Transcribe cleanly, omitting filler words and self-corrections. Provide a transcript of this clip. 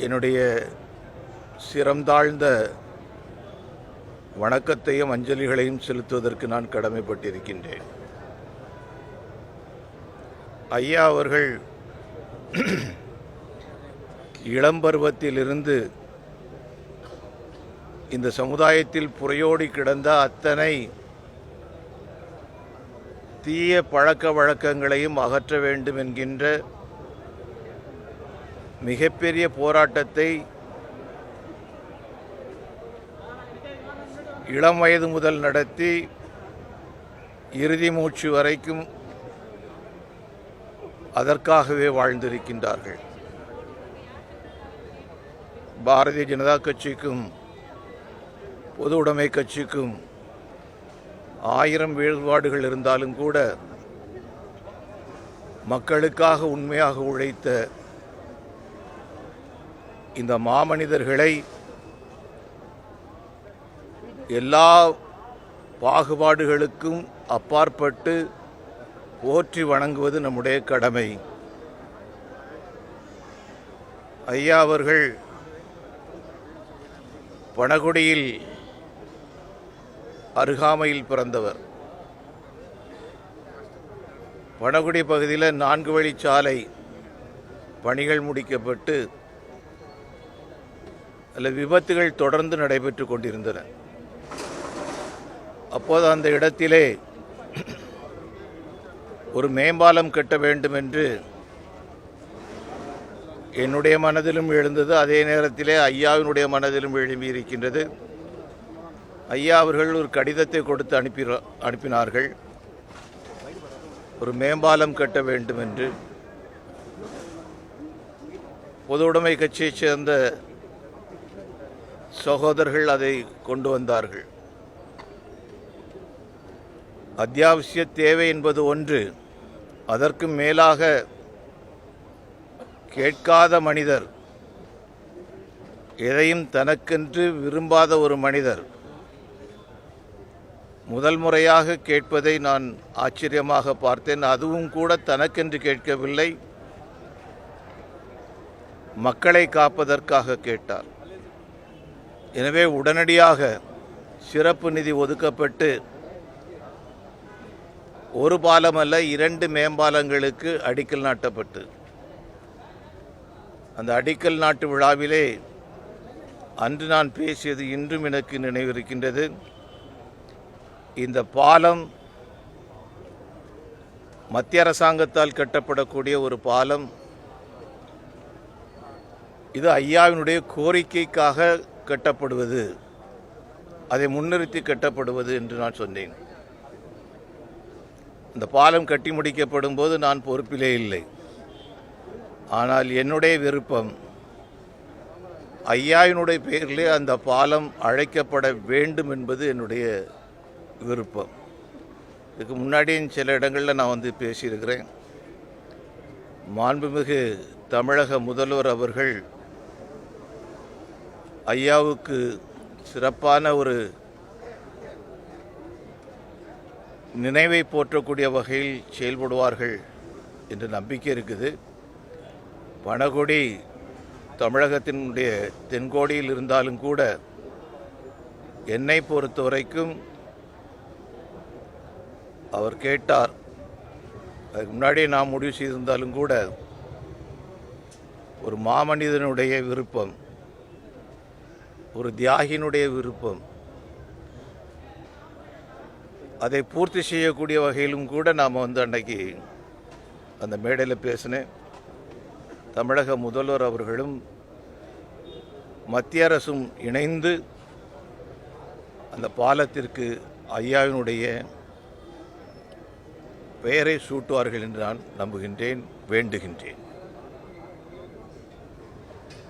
என்னுடைய சிரம்தாழ்ந்த வணக்கத்தையும் அஞ்சலிகளையும் செலுத்துவதற்கு நான் கடமைப்பட்டிருக்கின்றேன். ஐயா அவர்கள் இளம்பருவத்திலிருந்து இந்த சமுதாயத்தில் புரையோடி கிடந்த அத்தனை தீய பழக்க வழக்கங்களையும் அகற்ற வேண்டும் என்கின்ற மிகப்பெரிய போராட்டத்தை இளம் வயது முதல் நடத்தி இறுதி மூச்சு வரைக்கும் அதற்காகவே வாழ்ந்திருக்கின்றார்கள். பாரதிய ஜனதா கட்சிக்கும் பொது உடைமை கட்சிக்கும் 1000 வேறுபாடுகள் இருந்தாலும் கூட மக்களுக்காக உண்மையாக உழைத்த இந்த மாமனிதர்களை எல்லா பாகுபாடுகளுக்கும் அப்பாற்பட்டு போற்றி வணங்குவது நம்முடைய கடமை. ஐயா அவர்கள் பணகுடியில் அருகாமையில் பிறந்தவர். பணகுடி பகுதியில் 4 வழிச்சாலை பணிகள் முடிக்கப்பட்டு அதில் விபத்துகள் தொடர்ந்து நடைபெற்று கொண்டிருந்தன. அப்போது அந்த இடத்திலே ஒரு மேம்பாலம் கட்ட வேண்டும் என்று என்னுடைய மனதிலும் எழுந்தது. அதே நேரத்திலே ஐயாவினுடைய மனதிலும் எழும்பியிருக்கின்றது. ஐயா அவர்கள் ஒரு கடிதத்தை கொடுத்து அனுப்பினார்கள். ஒரு மேம்பாலம் கட்ட வேண்டும் என்று. பொது உடைமை கட்சியைச் சேர்ந்த சகோதரர்கள் அதை கொண்டு வந்தார்கள். அத்தியாவசிய தேவை என்பது ஒன்று, அதற்கு மேலாக கேட்காத மனிதர், எதையும் தனக்கென்று விரும்பாத ஒரு மனிதர் முதல் முறையாக கேட்பதை நான் ஆச்சரியமாக பார்த்தேன். அதுவும் கூட தனக்கென்று கேட்கவில்லை, மக்களை காப்பதற்காக கேட்டார். எனவே உடனடியாக சிறப்பு நிதி ஒதுக்கப்பட்டு ஒரு பாலம் அல்ல 2 மேம்பாலங்களுக்கு அடிக்கல் நாட்டப்பட்டு, அந்த அடிக்கல் நாட்டு விழாவிலே அன்று நான் பேசியது இன்றும் எனக்கு நினைவிருக்கின்றது. இந்த பாலம் மத்திய அரசாங்கத்தால் கட்டப்படக்கூடிய ஒரு பாலம். இது ஐயாவினுடைய கோரிக்கைக்காக கட்டப்படுவது, அதை முன்னிறுத்தி கட்டப்படுவது என்று நான் சொன்னேன். இந்த பாலம் கட்டி முடிக்கப்படும் போது நான் பொறுப்பிலே இல்லை. ஆனால் என்னுடைய விருப்பம், ஐயாவினுடைய பெயரிலே அந்த பாலம் அழைக்கப்பட வேண்டும் என்பது என்னுடைய விருப்பம். இதுக்கு முன்னாடியும் சில இடங்களில் நான் பேசியிருக்கிறேன். மாண்புமிகு தமிழக முதல்வர் அவர்கள் ஐயாவுக்கு சிறப்பான ஒரு நினைவை போற்றக்கூடிய வகையில் செயல்படுவார்கள் என்ற நம்பிக்கை இருக்குது. பணகுடி தமிழகத்தினுடைய தென்கோடியில் இருந்தாலும் கூட என்னை பொறுத்த வரைக்கும் அவர் கேட்டார். அதுக்கு முன்னாடியே நான் முடிவு செய்திருந்தாலும் கூட ஒரு மாமனிதனுடைய விருப்பம், ஒரு தியாகியினுடைய விருப்பம், அதை பூர்த்தி செய்யக்கூடிய வகையிலும் கூட நாம் அன்னைக்கு அந்த மேடையில் பேசினேன். தமிழக முதல்வர் அவர்களும் மத்திய அரசும் இணைந்து அந்த பாலத்திற்கு ஐயாவினுடைய பெயரை சூட்டுவார்கள் என்று நான் நம்புகின்றேன், வேண்டுகின்றேன்.